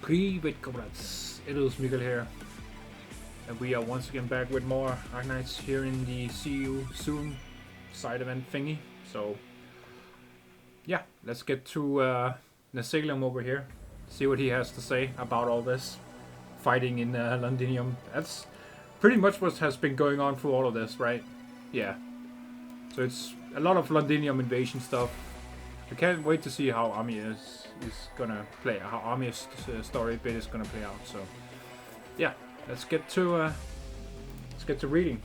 Hypergryph, comrades. It is Mikhail here. And we are once again back with more Arknights here in the See You Soon side event thingy. So, yeah, let's get to Nasalem over here. See what he has to say about all this fighting in Londinium. That's pretty much what has been going on through all of this, right? Yeah. So it's a lot of Londinium invasion stuff. I can't wait to see how Army is gonna play, how Army's story bit is gonna play out. So, yeah, let's get to reading.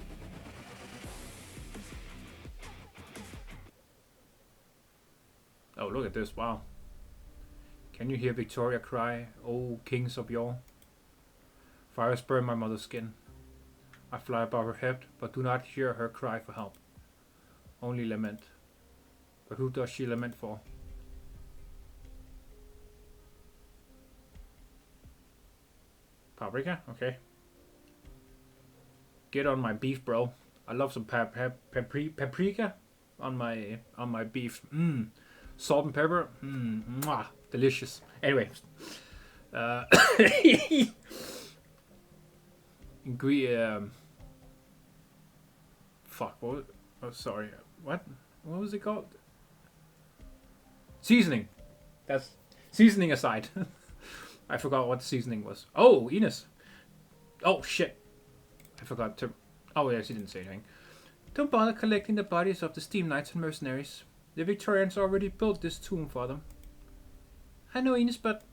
Oh, look at this! Wow. Can you hear Victoria cry, "Oh, kings of yore"? Fires burn my mother's skin. I fly above her head, but do not hear her cry for help. Only lament. But who does she lament for? Paprika? Okay. Get on my beef, bro. I love some paprika on my beef. Salt and pepper. Mwah, delicious. Anyway. Fuck. What? Oh, sorry. What was it called? Seasoning. That's seasoning aside. I forgot what the seasoning was. Oh, Ines. Oh, shit. I forgot to... Oh, yeah, she didn't say anything. Don't bother collecting the bodies of the Steam Knights and mercenaries. The Victorians already built this tomb for them. I know, Ines, but...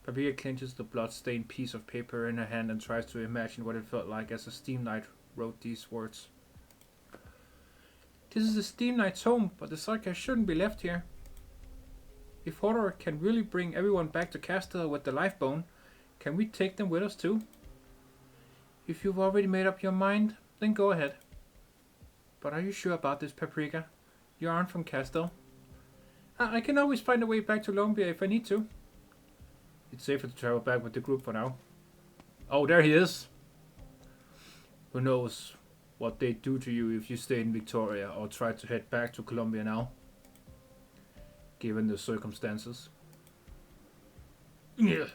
Paprika clenches the blood-stained piece of paper in her hand and tries to imagine what it felt like as a Steam Knight wrote these words. This is the Steam Knight's home, but the Sarkar shouldn't be left here. If Hodor can really bring everyone back to Castle with the Lifebone, can we take them with us too? If you've already made up your mind, then go ahead. But are you sure about this, Paprika? You aren't from Castle. I can always find a way back to Lombia if I need to. It's safer to travel back with the group for now. Oh, there he is. Who knows what they'd do to you if you stay in Victoria or try to head back to Colombia now, given the circumstances. Yeah.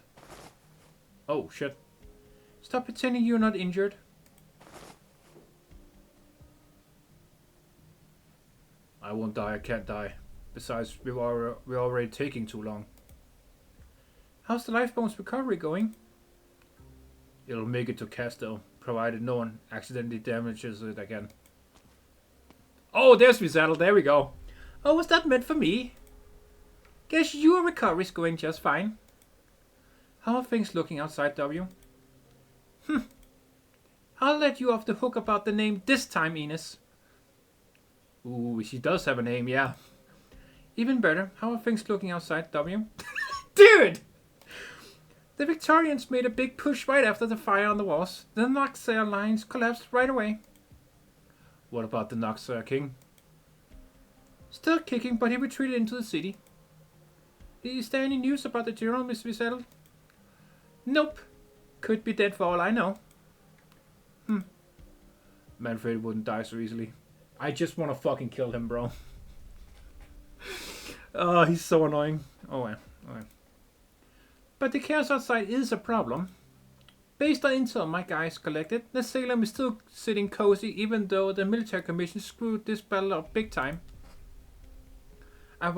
Oh, shit. Stop pretending you're not injured. I won't die, I can't die. Besides, we're already taking too long. How's the Lifebone's recovery going? It'll make it to Castle, provided no one accidentally damages it again. Oh, there's Visaddle, there we go. Oh, was that meant for me? Guess your recovery's going just fine. How are things looking outside, W? I'll let you off the hook about the name this time, Ines. Ooh, she does have a name, yeah. Even better, how are things looking outside, W? Dude! The Victorians made a big push right after the fire on the walls. The Noxer lines collapsed right away. What about the Noxer king? Still kicking, but he retreated into the city. Is there any news about the general, Miss Visaddle? Nope. Could be dead for all I know. Manfred wouldn't die so easily. I just want to fucking kill him, bro. Oh, he's so annoying. Oh, well. But the chaos outside is a problem. Based on intel my guys collected, the Salem is still sitting cozy even though the military commission screwed this battle up big time. And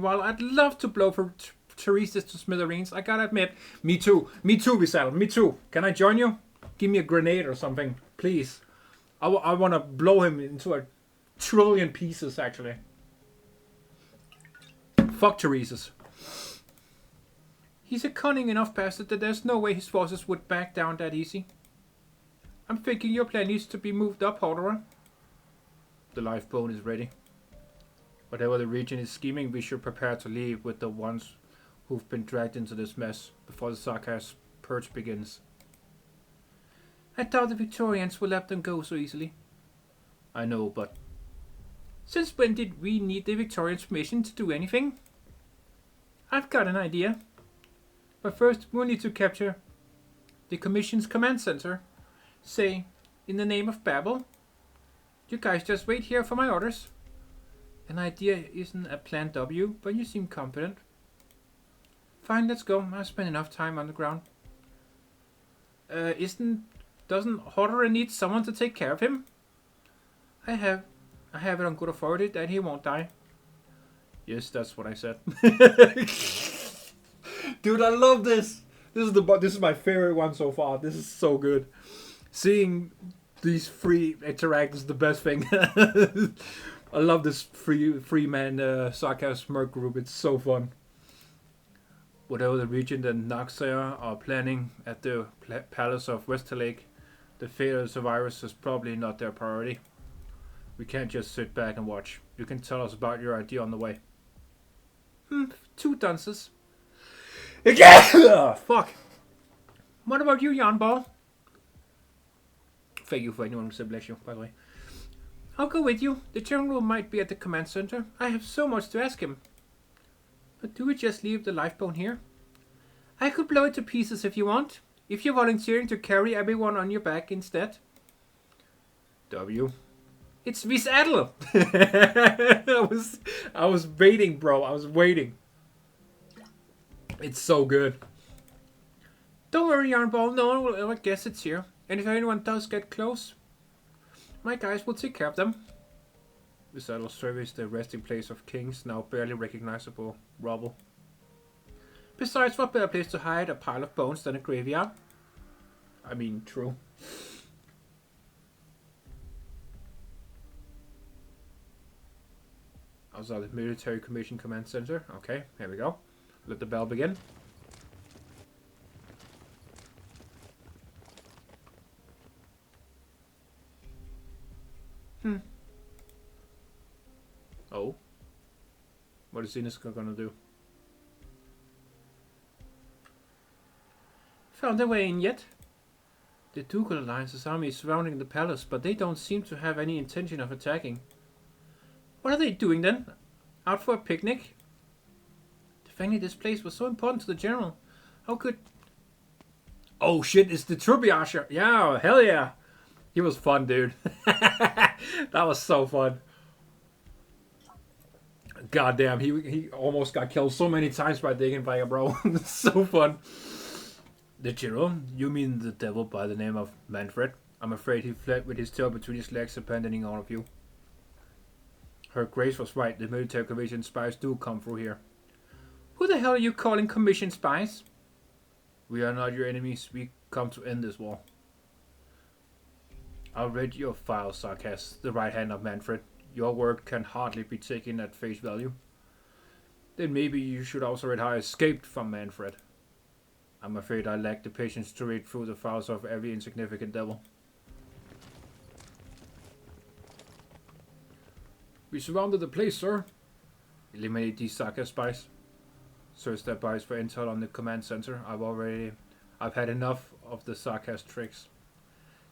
while I'd love to blow for Teresa's to smithereens, I gotta admit, me too, Visaddle, me too. Can I join you? Give me a grenade or something, please. I want to blow him into a trillion pieces, actually. Fuck Teresa's. He's a cunning enough bastard that there's no way his forces would back down that easy. I'm thinking your plan needs to be moved up, Hodor. The Lifebone is ready. Whatever the region is scheming, we should prepare to leave with the ones who've been dragged into this mess before the Sarkar's purge begins. I doubt the Victorians will let them go so easily. I know, but... Since when did we need the Victorians' permission to do anything? I've got an idea. But first, we'll need to capture the Commission's command center. Say, in the name of Babel. You guys just wait here for my orders. An idea isn't a plan, W, but you seem competent. Fine, let's go. I've spent enough time on the ground. Doesn't Hodder need someone to take care of him? I have it on good authority that he won't die. Yes, that's what I said. Dude, I love this. This is my favorite one so far. This is so good. Seeing these three interact is the best thing. I love this free man sarcasm smirk group. It's so fun. Whatever the regent and Noxer are planning at the palace of Westerlake, the fate of the survivors is probably not their priority. We can't just sit back and watch. You can tell us about your idea on the way. 2 dunces. Fuck. What about you, Jan Ball? Thank you for anyone who said bless you, by the way. I'll go with you. The general might be at the command center. I have so much to ask him. But do we just leave the lifeboat here? I could blow it to pieces if you want. If you're volunteering to carry everyone on your back instead. W. It's Vis Adler. I was waiting, bro. I was waiting. It's so good. Don't worry, Yarnball. No one will ever guess it's here. And if anyone does get close, my guys will take care of them. Vis Adler surveys the resting place of kings, now barely recognizable rubble. Besides, what better place to hide a pile of bones than a graveyard? I mean, true. Outside the Military Commission Command Center. Okay, here we go. Let the bell begin. Oh. What is Ines gonna do? Found their way in yet? The Ducal Alliance's army is surrounding the palace, but they don't seem to have any intention of attacking. What are they doing then? Out for a picnic? Defending this place was so important to the general. How could... Oh shit, it's the Turbiasher. Yeah, hell yeah. He was fun, dude. That was so fun. God damn, he almost got killed so many times by Dagenfire, bro. It's so fun. The general? You mean the devil by the name of Manfred? I'm afraid he fled with his tail between his legs, abandoning all of you. Her Grace was right. The military commission spies do come through here. Who the hell are you calling commission spies? We are not your enemies. We come to end this war. I'll read your file, Sarkaz, the right hand of Manfred. Your word can hardly be taken at face value. Then maybe you should also read how I escaped from Manfred. I'm afraid I lack the patience to read through the files of every insignificant devil. We surrounded the place, sir. Eliminate these Sarkaz spies. Search their bodies for intel on the command center. I've had enough of the Sarkaz tricks.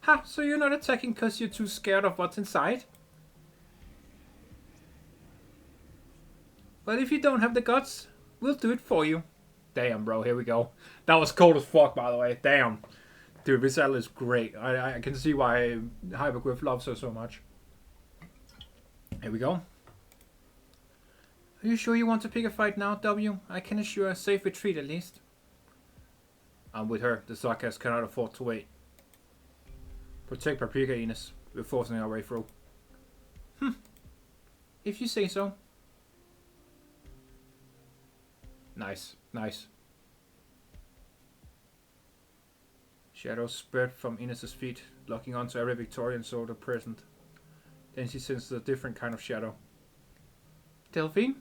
Ha! So you're not attacking because you're too scared of what's inside? Well, if you don't have the guts, we'll do it for you. Damn, bro, here we go. That was cold as fuck, by the way. Damn. Dude, Vis Adler is great. I can see why Hypergryph loves her so much. Here we go. Are you sure you want to pick a fight now, W? I can assure a safe retreat at least. I'm with her. The Sarkaz cannot afford to wait. Protect Paprika, Ines. We're forcing our way through. If you say so. Nice, nice. Shadows spread from Ines' feet, locking onto every Victorian soldier present. Then she senses a different kind of shadow. Delphine?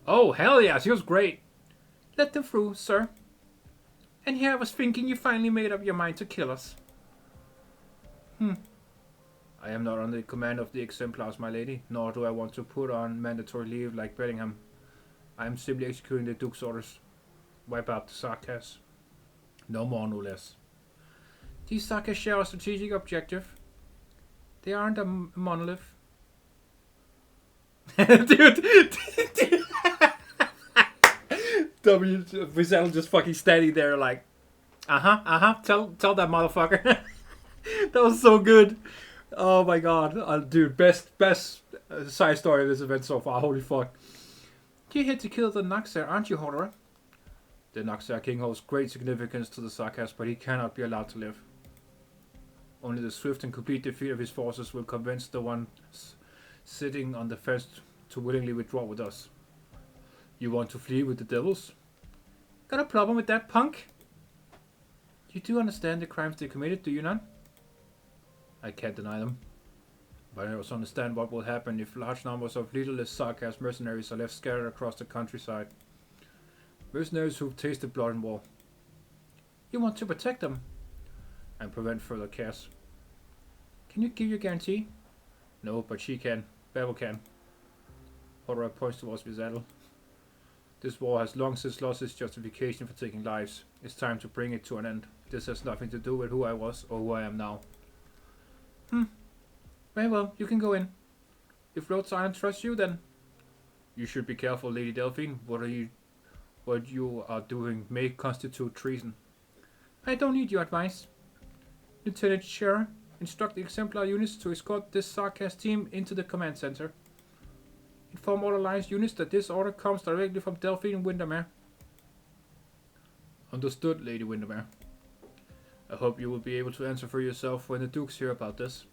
Oh, hell yeah, she was great. Let them through, sir. And here I was thinking you finally made up your mind to kill us. I am not under the command of the exemplars, my lady, nor do I want to put on mandatory leave like Bellingham. I am simply executing the Duke's orders. Wipe out the Sarkaz. No more, no less. These Sarkaz share a strategic objective. They aren't a monolith. Dude. Vis Adler just fucking standing there like, tell that motherfucker. That was so good. Oh my god. Dude, best side story of this event so far. Holy fuck. You're here to kill the Noxer, aren't you, Hodder? The Noxia King holds great significance to the Sarkas, but he cannot be allowed to live. Only the swift and complete defeat of his forces will convince the ones sitting on the fence to willingly withdraw with us. You want to flee with the devils? Got a problem with that, punk? You do understand the crimes they committed, do you not? I can't deny them. But I also understand what will happen if large numbers of leaderless Sarkas mercenaries are left scattered across the countryside. Mercenaries who've tasted blood and war. You want to protect them and prevent further chaos. Can you give your guarantee? No, but she can. Babel can. Hodor points towards Visadel. This war has long since lost its justification for taking lives. It's time to bring it to an end. This has nothing to do with who I was or who I am now. Very well, you can go in. If Lord Silent trusts you, then... You should be careful, Lady Delphine. What you are doing may constitute treason. I don't need your advice. Lieutenant Scherer, instruct the exemplar units to escort this Sarkas team into the command center. Inform all Alliance units that this order comes directly from Delphine Windermere. Understood, Lady Windermere. I hope you will be able to answer for yourself when the Dukes hear about this.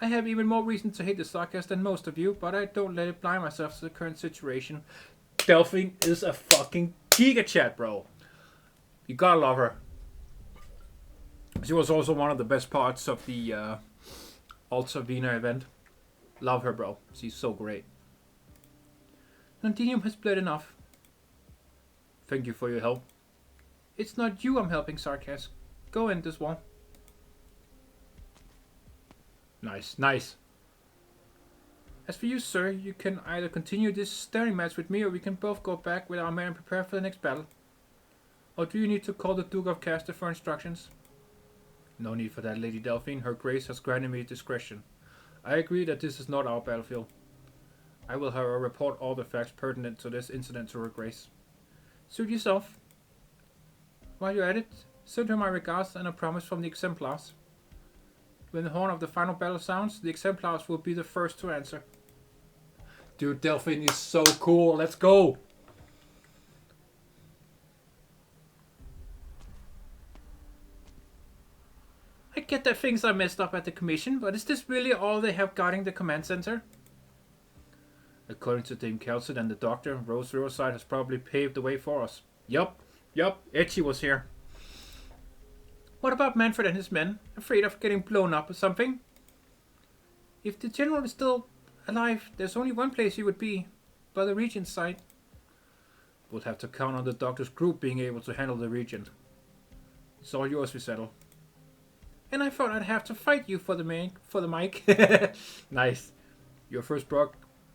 I have even more reason to hate the Sarkas than most of you, but I don't let it blind myself to the current situation. Delphine is a fucking giga chat, bro. You gotta love her. She was also one of the best parts of the Alta Vina event. Love her, bro. She's so great. Londinium has bled enough. Thank you for your help. It's not you I'm helping, Sarkas. Go in this wall. Nice, nice. As for you, sir, you can either continue this staring match with me, or we can both go back with our men and prepare for the next battle. Or do you need to call the Duke of Caster for instructions? No need for that, Lady Delphine. Her Grace has granted me discretion. I agree that this is not our battlefield. I will, however, report all the facts pertinent to this incident to Her Grace. Suit yourself. While you're at it, send her my regards and a promise from the exemplars. When the horn of the final battle sounds, the exemplars will be the first to answer. Dude, Delphine is so cool. Let's go! I get that things are messed up at the Commission, but is this really all they have guarding the command center? According to Dame Kelson and the Doctor, Rose Riverside has probably paved the way for us. Yup, Etchy was here. What about Manfred and his men? Afraid of getting blown up or something? If the General is still alive, there's only one place he would be. By the Regent's side. We'll have to count on the Doctor's group being able to handle the Regent. It's all yours, Visadel. And I thought I'd have to fight you for the mic. Nice. Your first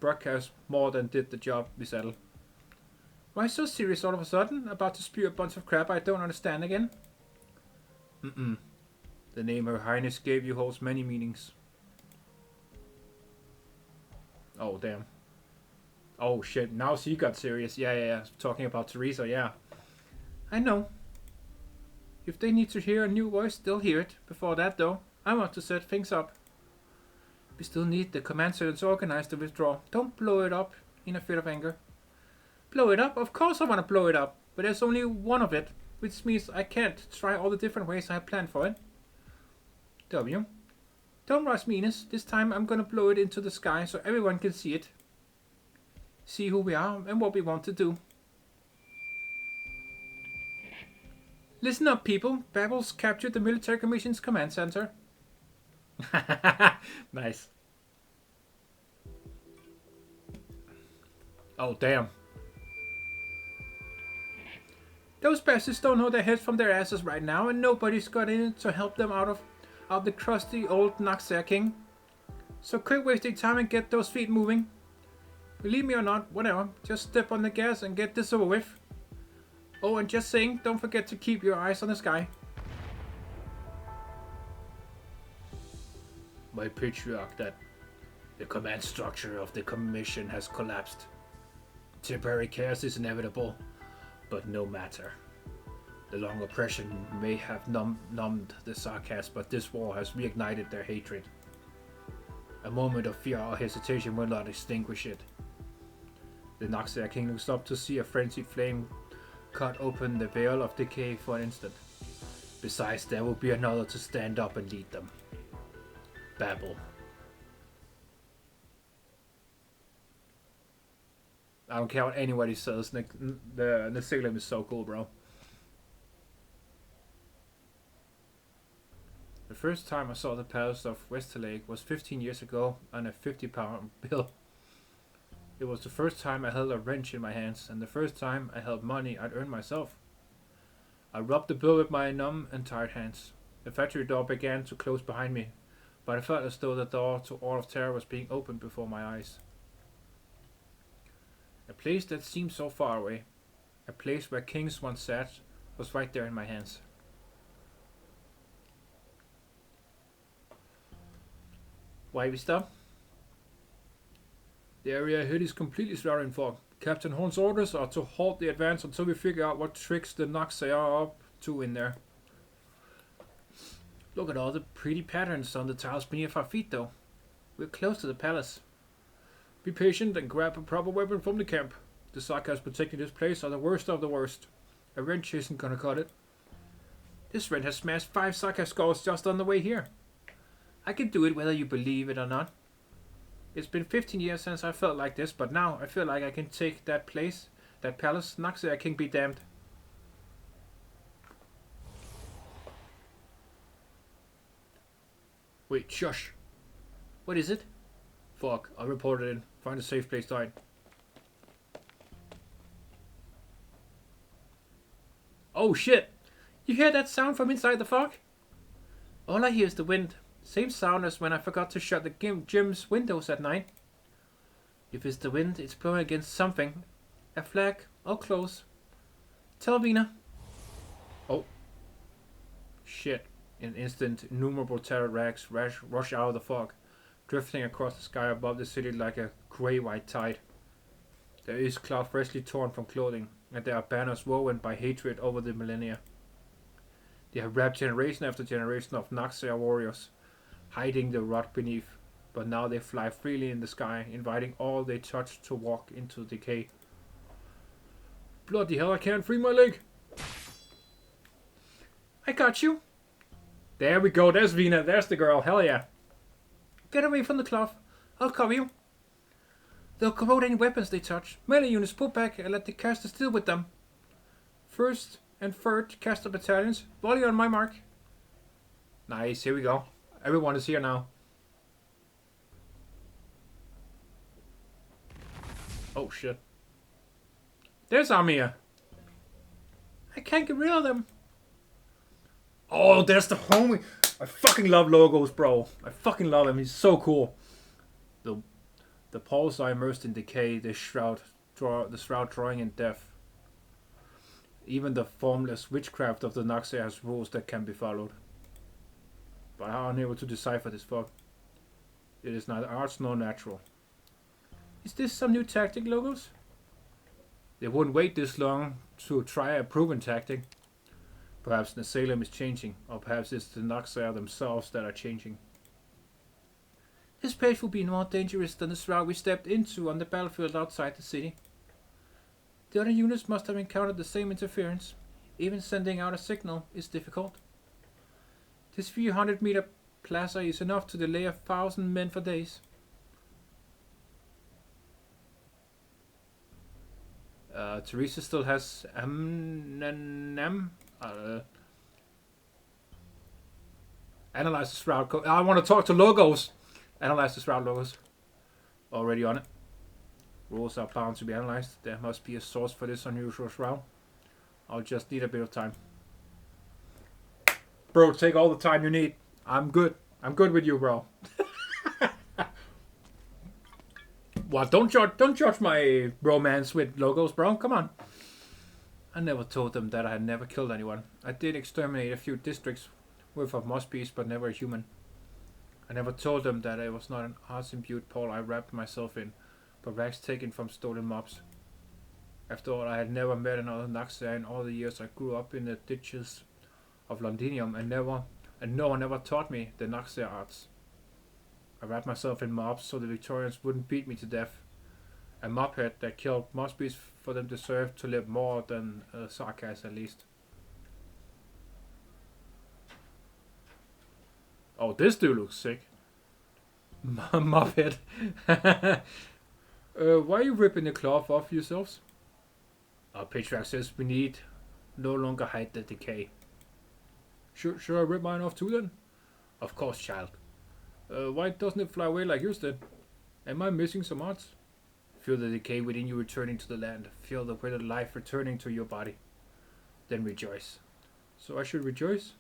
broadcast more than did the job, Visadel. Why so serious all of a sudden? About to spew a bunch of crap I don't understand again? The name Her Highness gave you holds many meanings. Oh, damn. Oh, shit. Now she got serious. Yeah. Talking about Teresa, yeah. I know. If they need to hear a new voice, they'll hear it. Before that, though, I want to set things up. We still need the command center to organize the withdrawal. Don't blow it up in a fit of anger. Blow it up? Of course I want to blow it up. But there's only one of it. Which means I can't try all the different ways I have planned for it. W. Don't rush me, Ines. This time I'm gonna blow it into the sky so everyone can see it. See who we are and what we want to do. Listen up, people. Babel's captured the Military Commission's command center. Nice. Oh, damn. Those bastards don't know their heads from their asses right now, and nobody's got in to help them out of the crusty old Noxia King. So quit wasting time and get those feet moving. Believe me or not, whatever. Just step on the gas and get this over with. Oh, and just saying, don't forget to keep your eyes on the sky. My patriarch, that the command structure of the Commission has collapsed. Temporary chaos is inevitable. But no matter. The long oppression may have numbed the Sarkas, but this war has reignited their hatred. A moment of fear or hesitation will not extinguish it. The Noxia King looks up to see a frenzied flame cut open the veil of decay for an instant. Besides, there will be another to stand up and lead them. Babel. I don't care what anybody says. The Nephilim is so cool, bro. The first time I saw the palace of Westerlake was 15 years ago on a 50-pound bill. It was the first time I held a wrench in my hands, and the first time I held money I'd earned myself. I rubbed the bill with my numb and tired hands. The factory door began to close behind me, but I felt as though the door to all of terror was being opened before my eyes. A place that seemed so far away, a place where kings once sat, was right there in my hands. Why we stop? The area ahead is completely surrounded in fog. Captain Horn's orders are to halt the advance until we figure out what tricks the Noxai are up to in there. Look at all the pretty patterns on the tiles beneath our feet, though. We're close to the palace. Be patient and grab a proper weapon from the camp. The Sarkas protecting this place are the worst of the worst. A wrench isn't gonna cut it. This wrench has smashed 5 Sarka skulls just on the way here. I can do it whether you believe it or not. It's been 15 years since I felt like this, but now I feel like I can take that place, that palace. Noxai King be damned. Wait, shush. What is it? Fuck, I'll report it in. Find a safe place to hide. Oh shit! You hear that sound from inside the fog? All I hear is the wind. Same sound as when I forgot to shut the gym's windows at night. If it's the wind, it's blowing against something. A flag, or close. Tell Vina. Oh. Shit. In an instant, innumerable terror rags rush out of the fog, drifting across the sky above the city like a grey-white tide. There is cloth freshly torn from clothing, and there are banners woven by hatred over the millennia. They have wrapped generation after generation of Noxai warriors, hiding the rot beneath, but now they fly freely in the sky, inviting all they touch to walk into decay. Bloody hell, I can't free my leg! I got you! There we go, there's Vina, there's the girl, hell yeah! Get away from the cloth, I'll cover you. They'll corrode any weapons they touch. Melee units pull back and let the casters deal with them. First and third caster battalions, volley on my mark. Nice, here we go. Everyone is here now. Oh shit. There's Amir. I can't get rid of them. Oh, there's the homie. I fucking love logos, bro. I fucking love him. He's so cool. The poles are immersed in decay. The shroud drawing in death. Even the formless witchcraft of the Noxai has rules that can be followed. But I am unable to decipher this fog. It is neither arts nor natural. Is this some new tactic, Logos? They wouldn't wait this long to try a proven tactic. Perhaps the Salem is changing, or perhaps it's the Noxai themselves that are changing. This place will be more dangerous than the shroud we stepped into on the battlefield outside the city. The other units must have encountered the same interference. Even sending out a signal is difficult. This 300-meter plaza is enough to delay 1,000 men for days. Teresa still has analyze the shroud code. I want to talk to Logos. Analyze the shroud, Logos. Already on it. Rules are bound to be analyzed. There must be a source for this unusual shroud. I'll just need a bit of time. Bro, take all the time you need. I'm good. I'm good with you, bro. What? Don't judge my romance with Logos, bro. Come on. I never told them that I had never killed anyone. I did exterminate a few districts worth of moss-beasts, but never a human. I never told them that it was not an arts-imbued pole I wrapped myself in, but rags taken from stolen mobs. After all, I had never met another Noxai in all the years I grew up in the ditches of Londinium, and no one ever taught me the Noxai arts. I wrapped myself in mobs so the Victorians wouldn't beat me to death. A mophead that killed Mosbys for them deserve to live more than Sarkas at least. Oh, this dude looks sick. Mophead. Why are you ripping the cloth off yourselves? Our patriarch says we need no longer hide the decay. Should I rip mine off too then? Of course, child. Why doesn't it fly away like yours did? Am I missing some odds? Feel the decay within you returning to the land. Feel the weight of life returning to your body. Then rejoice. So I should rejoice?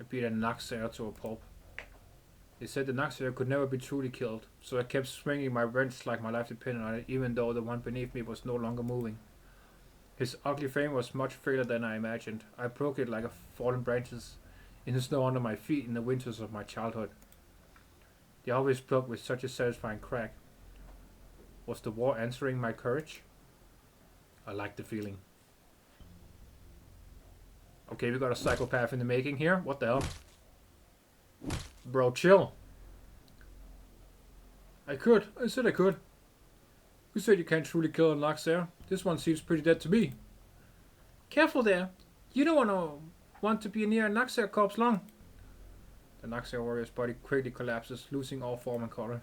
I beat a Naxxraer to a pulp. They said the Naxxraer could never be truly killed, so I kept swinging my wrench like my life depended on it, even though the one beneath me was no longer moving. His ugly frame was much frailer than I imagined. I broke it like a fallen branches in the snow under my feet in the winters of my childhood. They always broke with such a satisfying crack. Was the war answering my courage? I liked the feeling. Okay, we got a psychopath in the making here. What the hell? Bro, chill. I said I could. Who said you can't truly kill a Naxxraer? This one seems pretty dead to me. Careful there. You don't want to be near a Naxxraer corpse long. The Naxxraer warrior's body quickly collapses, losing all form and color.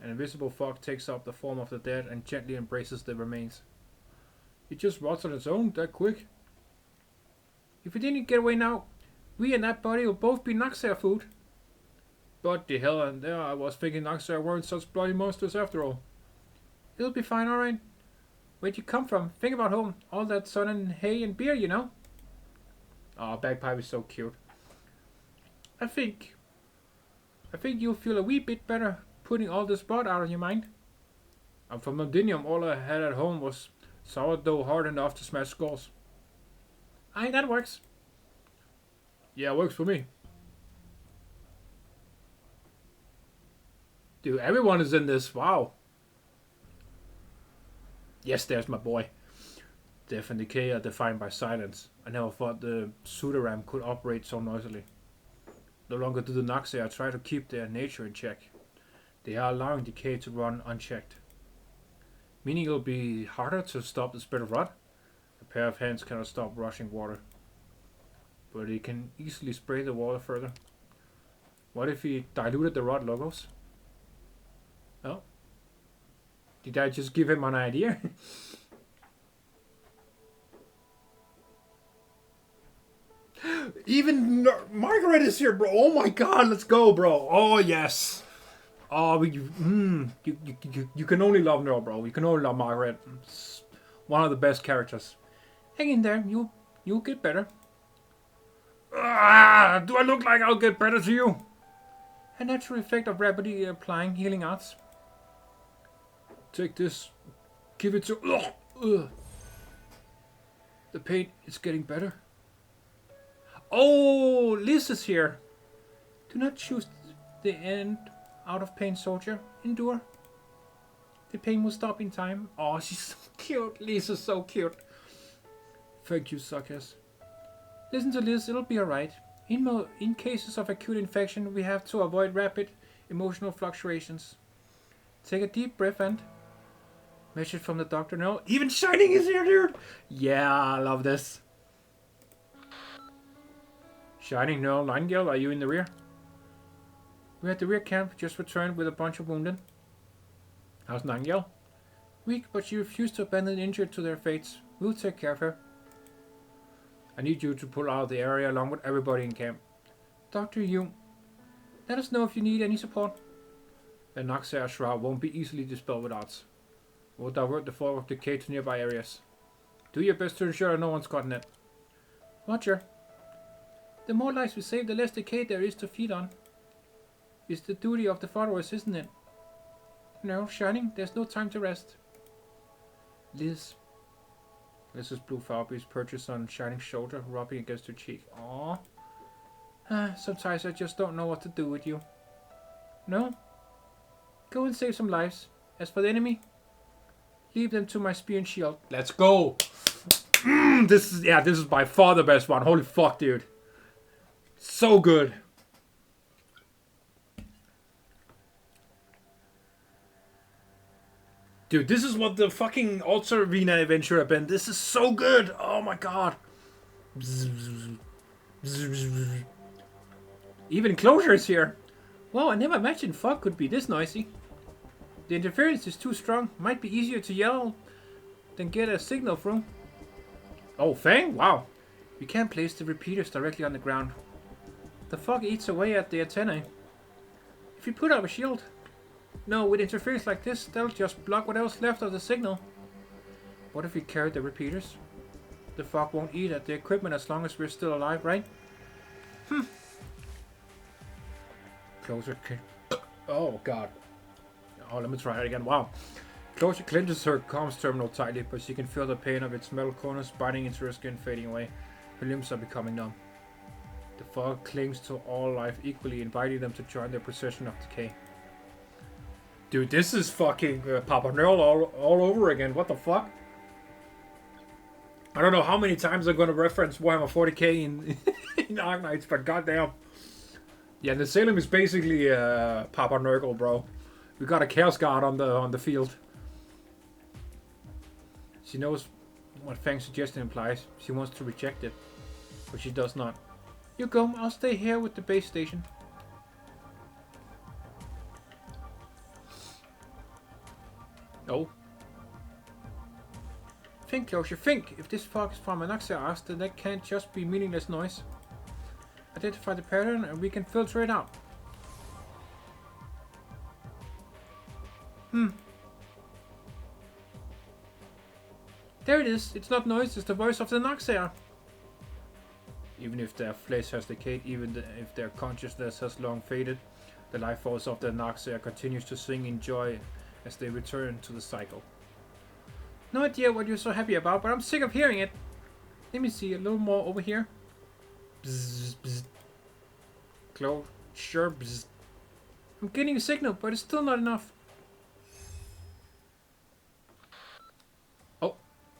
An invisible fog takes up the form of the dead and gently embraces the remains. It just rots on its own that quick. If we didn't get away now, we and that body will both be Naxxraer food. But the hell, and there I was thinking Arknights weren't such bloody monsters after all. It'll be fine, alright. Where'd you come from? Think about home. All that sun and hay and beer, you know. Oh, Bagpipe is so cute. I think you'll feel a wee bit better putting all this blood out of your mind. I'm from Londinium. All I had at home was sourdough hard enough to smash skulls. Aye, that works. Yeah, it works for me. Dude, everyone is in this. Wow. Yes, there's my boy. Death and decay are defined by silence. I never thought the pseudoram could operate so noisily. No longer do the Naxxraer try to keep their nature in check. They are allowing decay to run unchecked. Meaning it'll be harder to stop the spread of rot. A pair of hands cannot stop rushing water. But it can easily spray the water further. What if he diluted the rot logos? Oh. Did I just give him an idea? Even Margaret is here, bro. Oh my god, let's go, bro. Oh, yes. Oh, you can only love Nero, bro. You can only love Margaret. It's one of the best characters. Hang in there. You'll get better. Do I look like I'll get better to you? A natural effect of rapidly applying healing arts. Take this. Give it to... The pain is getting better. Oh, Liz is here. Do not choose the end out of pain, soldier. Endure. The pain will stop in time. Oh, she's so cute. Liz is so cute. Thank you, suckers. Listen to Liz, it'll be alright. In cases of acute infection, we have to avoid rapid emotional fluctuations. Take a deep breath and... Message from the doctor. No, even Shining is here, dude. Yeah, I love this. Shining, no. Nightingale, are you in the rear? We're at the rear camp, just returned with a bunch of wounded. How's Nightingale? Weak, but she refused to abandon the injured to their fates. We'll take care of her. I need you to pull out of the area along with everybody in camp. Dr. Yu, let us know if you need any support. The Naxxraer shroud won't be easily dispelled with arts. We'll divert the flow of decay to nearby areas. Do your best to ensure no one's gotten it. Roger. The more lives we save, the less decay there is to feed on. It's the duty of the followers, isn't it? No, Shining, there's no time to rest. Liz. Liz's blue Falby's perches on Shining's shoulder, rubbing against her cheek. Aww. Sometimes I just don't know what to do with you. No? Go and save some lives. As for the enemy, leave them to my spear and shield. Let's go! This is by far the best one. Holy fuck, dude. So good. Dude, this is what the fucking Altar Arena event should have been. This is so good. Oh my god. Even Closure is here. Wow, I never imagined fog could be this noisy. The interference is too strong. Might be easier to yell than get a signal from. Oh, Fang? Wow. We can't place the repeaters directly on the ground. The fog eats away at the antennae. If you put up a shield... No, with interference like this, they'll just block whatever's left of the signal. What if we carry the repeaters? The fog won't eat at the equipment as long as we're still alive, right? Closer. Oh, God. Oh, let me try it again. Wow. Closer clenches her comms terminal tightly, but she can feel the pain of its metal corners biting into her skin, fading away. Her limbs are becoming numb. The fog clings to all life equally, inviting them to join their procession of decay. Dude, this is fucking Papa Nerl all over again. What the fuck? I don't know how many times I'm gonna reference Warhammer 40k in Arknights, but goddamn. Yeah, the Salem is basically Papa Nurgle, bro. We got a Chaos Guard on the field. She knows what Fang's suggestion implies. She wants to reject it, but she does not. You go, I'll stay here with the base station. Oh. Think, Closure, think. If this fog is from an Axios, then that can't just be meaningless noise. Identify the pattern and we can filter it out. There it is. It's not noise, it's the voice of the Noxer. Even if their flesh has decayed, even if their consciousness has long faded, the life force of the Noxer continues to sing in joy as they return to the cycle. No idea what you're so happy about, but I'm sick of hearing it. Let me see a little more over here. Bzz, bzz. Closure, bzz. I'm getting a signal, but it's still not enough. Oh,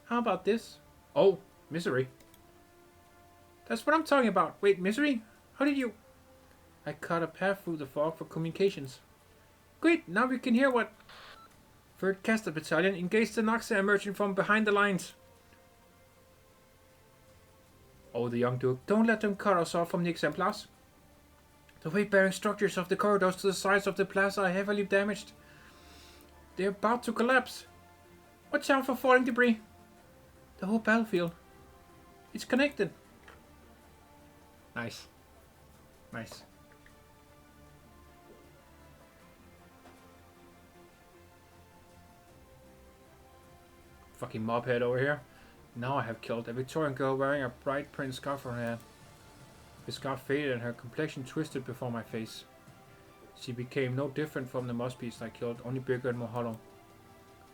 how about this? Oh, Misery. That's what I'm talking about. Wait, Misery? How did you... I cut a path through the fog for communications. Great, now we can hear what... Third Caster Battalion, engage the Noxer emerging from behind the lines. Oh, the young Duke. Don't let them cut us off from the exemplars. The weight-bearing structures of the corridors to the sides of the plaza are heavily damaged. They're about to collapse. Watch out for falling debris. The whole battlefield. It's connected. Nice. Nice. Fucking mobhead over here. Now I have killed a Victorian girl wearing a bright print scarf on her head. The scarf faded and her complexion twisted before my face. She became no different from the moss beast I killed, only bigger and more hollow.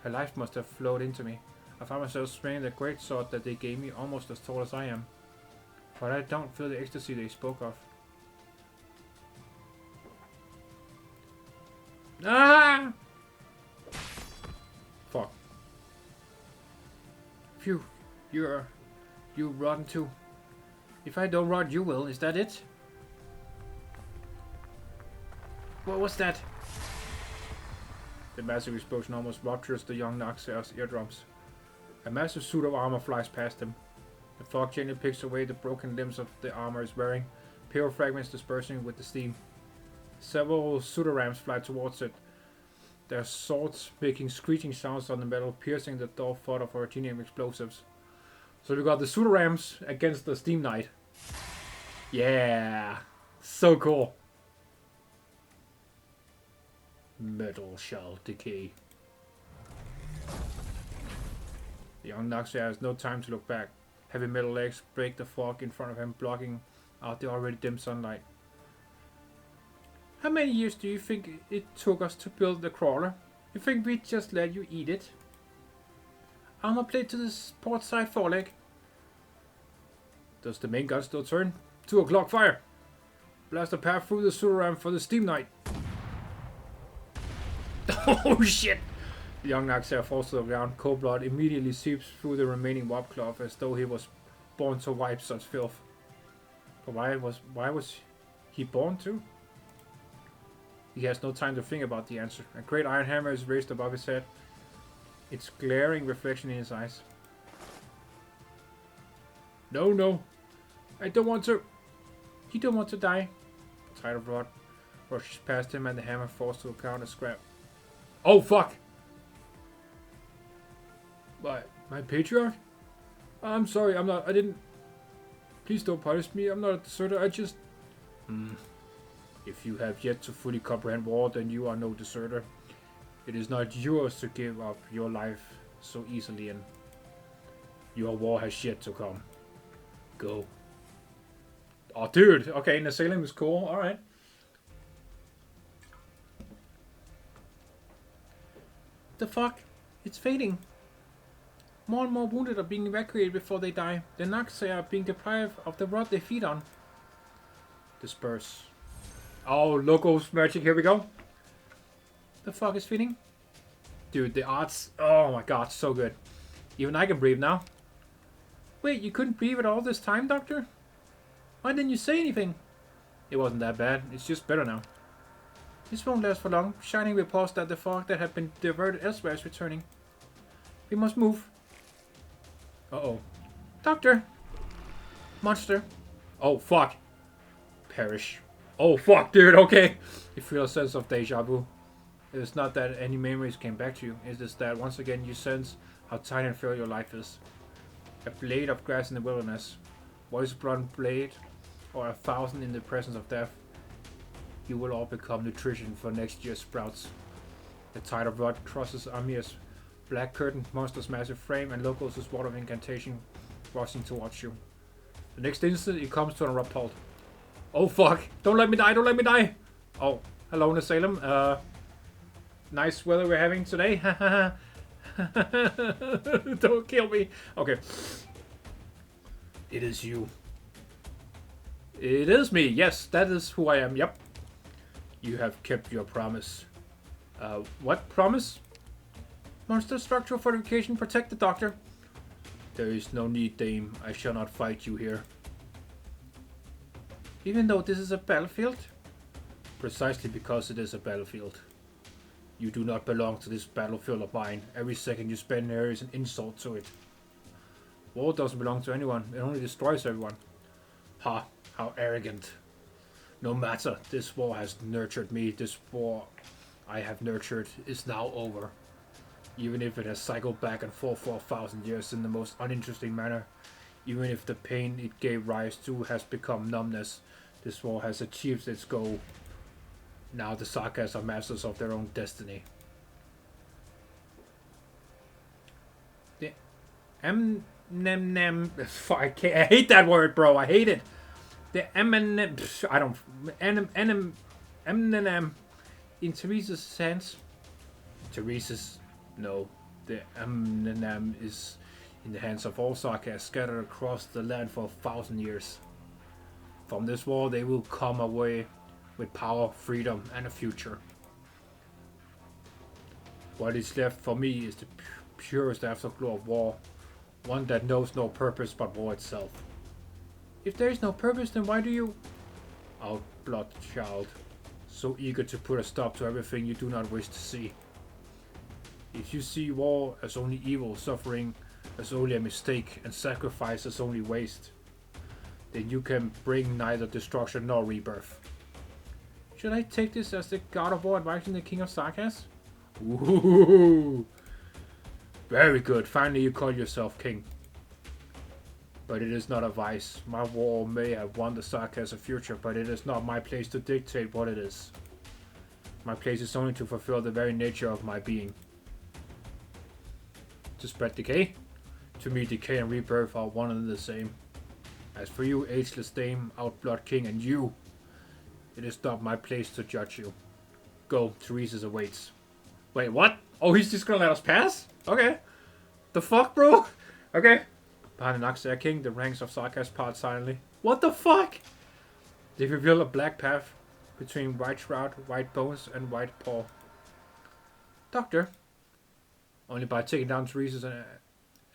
Her life must have flowed into me. I found myself swinging the great sword that they gave me, almost as tall as I am. But I don't feel the ecstasy they spoke of. Ah! Fuck. Phew. You rotten too. If I don't rot, you will. Is that it? What was that? The massive explosion almost ruptures the young Noxer's eardrums. A massive suit of armor flies past him. The fog gently picks away the broken limbs of the armor he's wearing, pale fragments dispersing with the steam. Several pseudorams fly towards it, their swords making screeching sounds on the metal, piercing the dull thought of Originium explosives. So we got the pseudorams against the Steam Knight. Yeah! So cool. Metal shall decay. The young Noxer has no time to look back. Heavy metal legs break the fog in front of him, blocking out the already dim sunlight. How many years do you think it took us to build the crawler? You think we'd just let you eat it? Armor plate to the port side foreleg. Does the main gun still turn? 2 o'clock fire! Blast a path through the pseudoram for the Steam Knight. Oh shit! Young Naxia falls to the ground. Cold blood immediately seeps through the remaining warp cloth as though he was born to wipe such filth. But why was he born to? He has no time to think about the answer. A great iron hammer is raised above his head, its glaring reflection in his eyes. No, no. I don't want to. You don't want to die. A tide of rod rushes past him and the hammer falls to the ground and scrap. Oh, fuck! My patriarch? I'm sorry, I didn't... Please don't punish me, I'm not a deserter, I just... If you have yet to fully comprehend war, then you are no deserter. It is not yours to give up your life so easily, and your war has yet to come. Go. Oh, dude! Okay, Nasalem is cool, alright. The fuck? It's fading. More and more wounded are being evacuated before they die. The Naxia are being deprived of the rod they feed on. Disperse. Oh, Logos magic, here we go. The fuck is fitting? Dude, the arts, oh my god, so good. Even I can breathe now. Wait, you couldn't breathe at all this time, Doctor? Why didn't you say anything? It wasn't that bad, it's just better now. This won't last for long. Shining reports that the fog that had been diverted elsewhere is returning. We must move. Uh-oh. Doctor! Monster. Oh, fuck. Perish. Oh, fuck, dude, okay. You feel a sense of deja vu. It is not that any memories came back to you. It is that once again you sense how tiny and frail your life is. A blade of grass in the wilderness. Voice-blunt blade. Or 1,000 in the presence of death. You will all become nutrition for next year's sprouts. The tide of rot crosses Amir's black curtain, monster's massive frame, and Logos' ward of incantation rushing towards you. The next instant, it comes to an abrupt halt. Oh fuck! Don't let me die! Don't let me die! Oh, hello, Nasalem. Nice weather we're having today. Don't kill me. Okay. It is you. It is me. Yes, that is who I am. Yep. You have kept your promise. What promise? Monster structural fortification, protect the Doctor. There is no need, Dame. I shall not fight you here. Even though this is a battlefield? Precisely because it is a battlefield. You do not belong to this battlefield of mine. Every second you spend here is an insult to it. War doesn't belong to anyone. It only destroys everyone. Ha, how arrogant. No matter, this war has nurtured me. This war I have nurtured is now over. Even if it has cycled back and forth for 1,000 years in the most uninteresting manner. Even if the pain it gave rise to has become numbness. This war has achieved its goal. Now the Sarkas are masters of their own destiny. The I hate that word, bro. I hate it. The I don't. In Teresa's hands. Teresa's. No. The is in the hands of all Sarkas scattered across the land for 1,000 years. From this war, they will come away with power, freedom, and a future. What is left for me is the purest afterglow of war. One that knows no purpose but war itself. If there is no purpose, then why do you... Outblood child. So eager to put a stop to everything you do not wish to see. If you see war as only evil, suffering as only a mistake, and sacrifice as only waste, then you can bring neither destruction nor rebirth. Should I take this as the God of War advising the King of Sarkas? Ooh, very good. Finally you call yourself king. But it is not advice. My war may have won the Sarkas a future, but it is not my place to dictate what it is. My place is only to fulfill the very nature of my being. To spread decay? To me, decay and rebirth are one and the same. As for you, ageless dame, outblood king, and you, it is not my place to judge you. Go, Teresa's awaits. Wait, what? Oh, he's just gonna let us pass? Okay. The fuck, bro? Okay. Behind the Naxia king, the ranks of Sarkas part silently. What the fuck? They reveal a black path between white shroud, white bones, and white paw. Doctor, Only by taking down Teresa's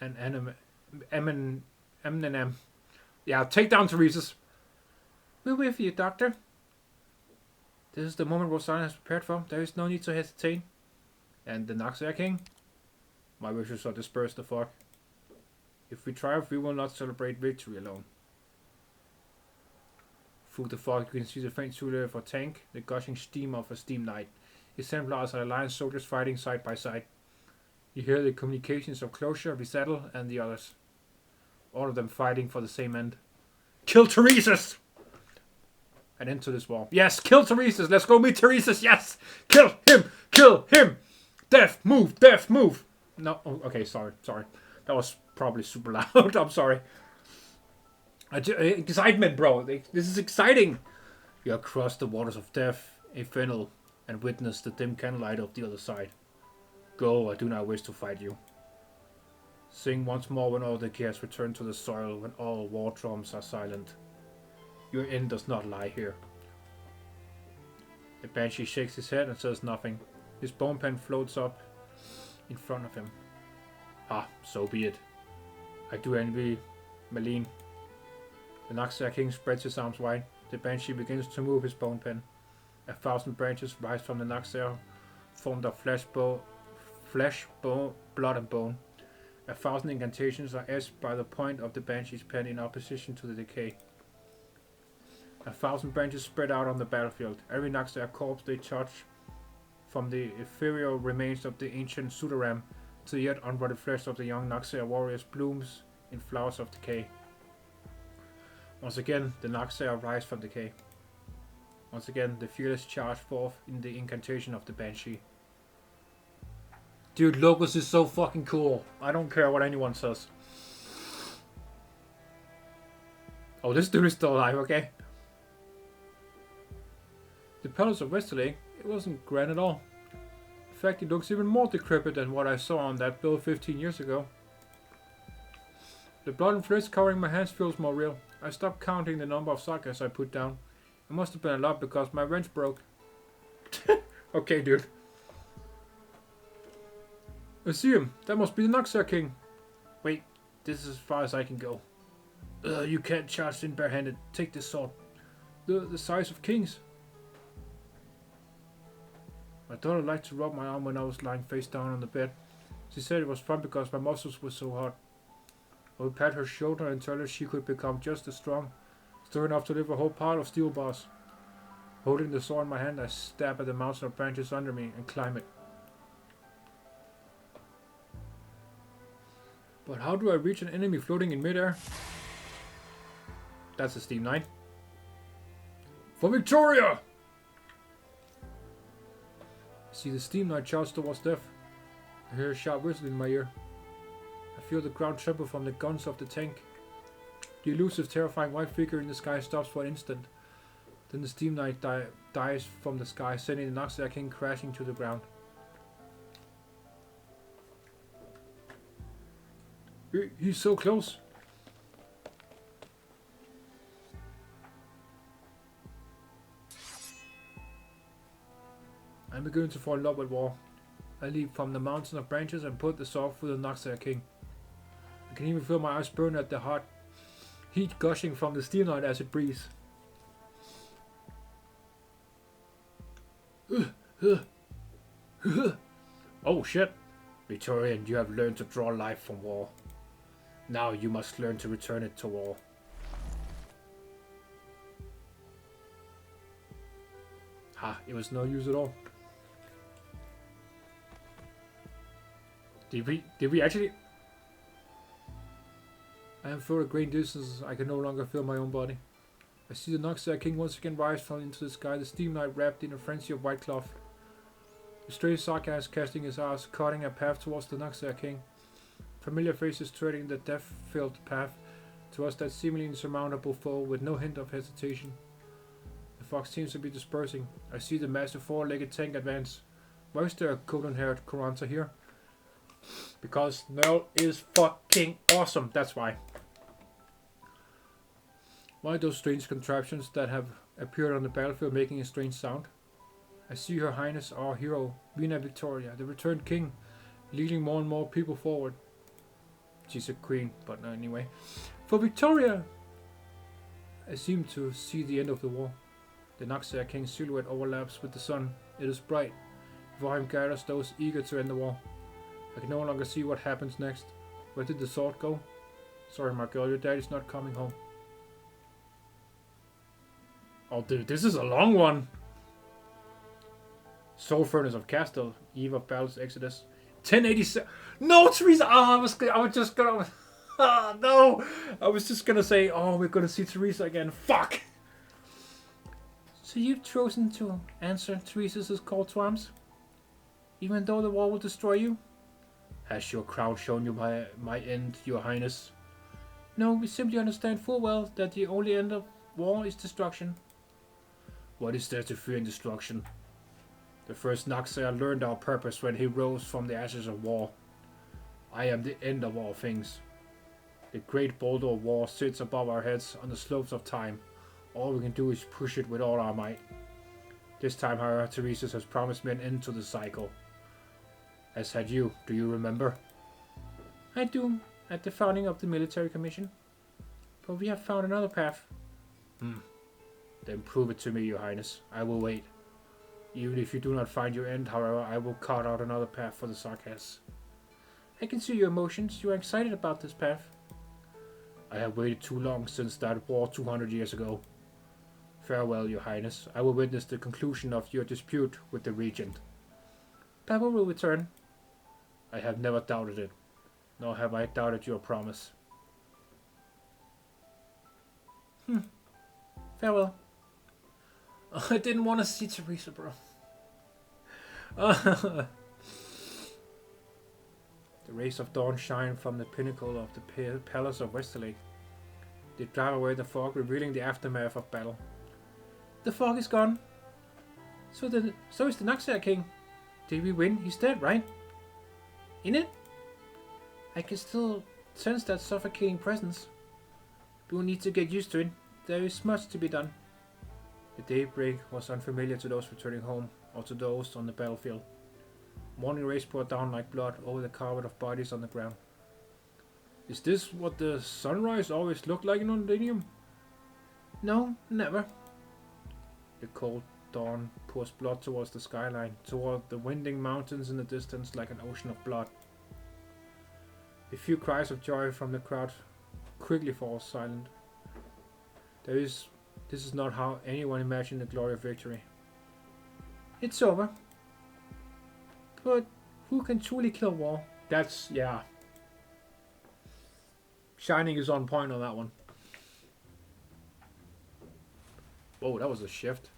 and Eminem. Yeah, take down Teresa's. We're with you, Doctor. This is the moment Rosanna has prepared for. There is no need to hesitate. And the Noxia King? My wishes are dispersed the fog. If we triumph, we will not celebrate victory alone. Through the fog, you can see the faint silhouette of a tank, the gushing steam of a steam knight. Exemplars are alliance soldiers fighting side by side. You hear the communications of Closure, Resettle, and the others. All of them fighting for the same end. Kill Teresa's! And into this wall. Yes, kill Teresa's! Let's go meet Teresa's! Yes! Kill him! Kill him! Death move! Death move! No, oh, okay, sorry. That was probably super loud. I'm sorry. Excitement, bro. This is exciting. You have crossed the waters of death, infernal, and witnessed the dim candlelight of the other side. Go, I do not wish to fight you. Sing once more when all the gears return to the soil, when all war drums are silent. Your end does not lie here. The Banshee shakes his head and says nothing. His bone pen floats up in front of him. Ah, so be it. I do envy Malene. The Noxia King spreads his arms wide. The Banshee begins to move his bone pen. 1,000 branches rise from the Noxia, formed of flesh, bone, blood and bone. 1,000 incantations are etched by the point of the Banshee's pen in opposition to the decay. 1,000 branches spread out on the battlefield. Every Noxia corpse they touch, from the ethereal remains of the ancient Sudaram to the yet unrotted flesh of the young Noxia warriors, blooms in flowers of decay. Once again, the Noxia rise from decay. Once again, the fearless charge forth in the incantation of the Banshee. Dude, Locust is so fucking cool. I don't care what anyone says. Oh, this dude is still alive, okay? The Palace of Westerlake, it wasn't grand at all. In fact, it looks even more decrepit than what I saw on that bill 15 years ago. The blood and flesh covering my hands feels more real. I stopped counting the number of sagas I put down. It must have been a lot because my wrench broke. Okay, dude. I see him. That must be the Noxia King. Wait, this is as far as I can go. You can't charge in barehanded. Take this sword. The size of kings. My daughter liked to rub my arm when I was lying face down on the bed. She said it was fun because my muscles were so hot. I would pat her shoulder and tell her she could become just as strong enough to lift a whole pile of steel bars. Holding the sword in my hand, I stab at the mountain of branches under me and climb it. But how do I reach an enemy floating in midair? That's a Steam Knight. For Victoria! I see the Steam Knight charge towards death. I hear a sharp whistle in my ear. I feel the ground tremble from the guns of the tank. The elusive, terrifying white figure in the sky stops for an instant. Then the Steam Knight dies from the sky, sending the Noxia King crashing to the ground. He's so close. I'm beginning to fall in love with war. I leap from the mountain of branches and put the sword through the Noxia King. I can even feel my eyes burn at the hot heat gushing from the Steam Knight as it breathes. Oh shit! Victorian, you have learned to draw life from war. Now you must learn to return it to war. It was no use at all. Did we actually? I am for a great distance. I can no longer feel my own body. I see the Noxia King once again rise from into the sky, the Steam Knight wrapped in a frenzy of white cloth. The stray Saka is casting his arms, cutting a path towards the Noxia King. Familiar faces treading the death-filled path towards that seemingly insurmountable foe with no hint of hesitation. The fog seems to be dispersing. I see the massive four-legged tank advance. Why is there a golden-haired Kuranta here? Because Nell is fucking awesome, that's why. Why those strange contraptions that have appeared on the battlefield making a strange sound? I see Her Highness, our hero, Vina Victoria, the returned king, leading more and more people forward. She's a queen, but not anyway. For Victoria! I seem to see the end of the war. The Naxia King's silhouette overlaps with the sun. It is bright. Before him gathers those eager to end the war. I can no longer see what happens next. Where did the sword go? Sorry, my girl, your daddy's not coming home. Oh, dude, this is a long one. Soul Furnace of Castle, Eve of Battle's Exodus. 1087. No, Teresa! Oh, I was just gonna... Oh, no! I was just gonna say, oh, we're gonna see Teresa again. Fuck! So you've chosen to answer Teresa's call to arms? Even though the war will destroy you? Has your crown shown you my end, your highness? No, we simply understand full well that the only end of war is destruction. What is there to fear in destruction? The first Naxia learned our purpose when he rose from the ashes of war. I am the end of all things. The great boulder of war sits above our heads on the slopes of time. All we can do is push it with all our might. This time, however, Teresa has promised me an end to the cycle. As had you, do you remember? I do, at the founding of the military commission. But we have found another path. Then prove it to me, your highness. I will wait. Even if you do not find your end, however, I will carve out another path for the Sarkas. I can see your emotions. You are excited about this path. I have waited too long since that war 200 years ago. Farewell, your highness. I will witness the conclusion of your dispute with the regent. Papa will return. I have never doubted it. Nor have I doubted your promise. Farewell. Oh, I didn't want to see Teresa, bro. The rays of dawn shine from the pinnacle of the palace of Westerlake. They drive away the fog, revealing the aftermath of battle. The fog is gone. So is the Naxia King. Did we win? He's dead, right? In it? I can still sense that suffocating presence. We will need to get used to it. There is much to be done. The daybreak was unfamiliar to those returning home, or to those on the battlefield. Morning rays poured down like blood over the carpet of bodies on the ground. Is this what the sunrise always looked like in Londinium? No, never. The cold dawn pours blood towards the skyline, toward the winding mountains in the distance like an ocean of blood. A few cries of joy from the crowd quickly fall silent. This is not how anyone imagined the glory of victory. It's over. But who can truly kill war? That's, yeah. Shining is on point on that one. Whoa, that was a shift.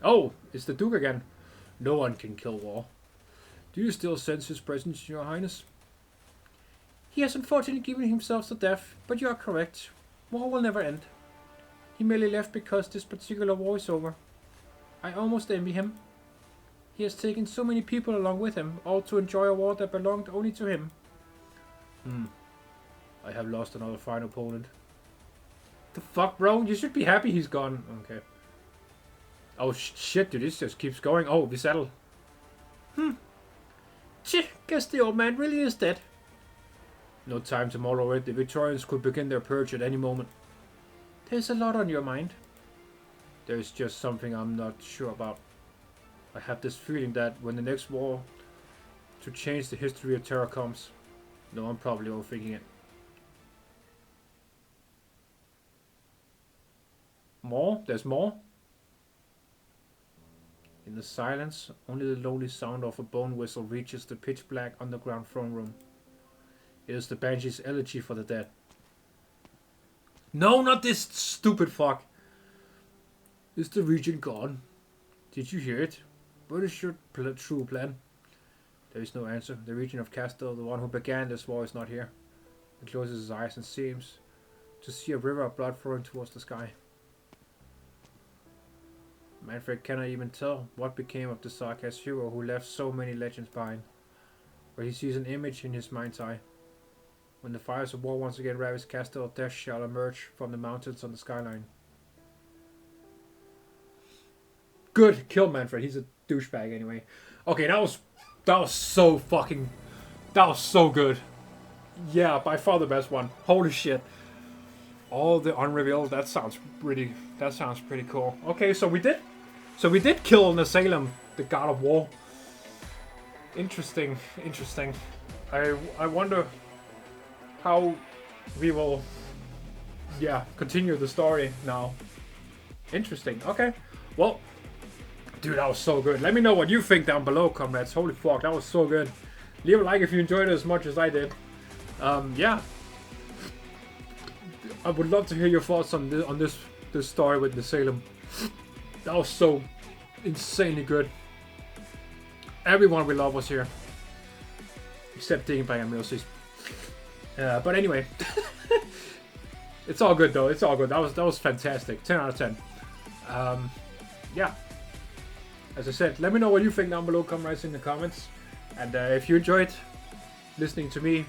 Oh, it's the Duke again. No one can kill war. Do you still sense his presence, your highness? He has unfortunately given himself to death, but you are correct. War will never end. He merely left because this particular war is over. I almost envy him. He has taken so many people along with him, all to enjoy a war that belonged only to him. I have lost another fine opponent. The fuck, bro? You should be happy he's gone. Okay. Oh shit, dude, this just keeps going. Oh, we settle. Guess the old man really is dead. No time to mull over it. The Victorians could begin their purge at any moment. There's a lot on your mind. There's just something I'm not sure about. I have this feeling that when the next war to change the history of terror comes... No, I'm probably overthinking it. More? There's more? In the silence, only the lonely sound of a bone whistle reaches the pitch-black underground throne room. It is the Banshee's elegy for the dead. No, not this stupid fuck! Is the Regent gone? Did you hear it? What is your true plan? There is no answer. The Regent of Castle, the one who began this war, is not here. He closes his eyes and seems to see a river of blood flowing towards the sky. Manfred cannot even tell what became of the Sarkas hero who left so many legends behind, but he sees an image in his mind's eye. When the fires of war once again ravage Castle, death shall emerge from the mountains on the skyline. Good, kill Manfred. He's a douchebag anyway. Okay, that was so fucking That was so good. Yeah, by far the best one. Holy shit. All the unrevealed. That sounds pretty cool. Okay, so we did kill Nasalem, the god of war. Interesting. I wonder how we will continue the story now. Interesting. Okay. Well, dude, that was so good. Let me know what you think down below, comrades. Holy fuck, that was so good. Leave a like if you enjoyed it as much as I did. Yeah. I would love to hear your thoughts on this story with Nasalem. That was so insanely good. Everyone we love was here. Except Dingbat and Milsies. But anyway. It's all good though, it's all good. That was fantastic. 10 out of 10. Yeah. As I said, let me know what you think down below, comrades, in the comments. And if you enjoyed listening to me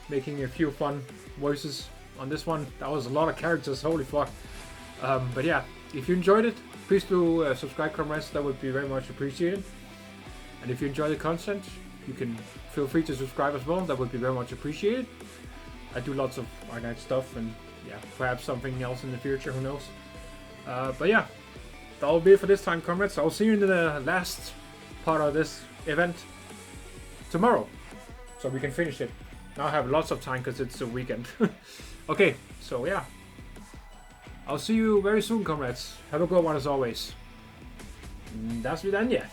making a few fun voices on this one, that was a lot of characters, holy fuck. But yeah, if you enjoyed it, please do subscribe, comrades, that would be very much appreciated. And if you enjoy the content, you can feel free to subscribe as well, that would be very much appreciated. I do lots of Arknights stuff, and yeah, perhaps something else in the future, who knows. But yeah, that will be it for this time, comrades. I'll see you in the last part of this event tomorrow, so we can finish it. Now I have lots of time because it's a weekend. Okay, so yeah, I'll see you very soon, comrades. Have a good one as always. Das wieder, yeah.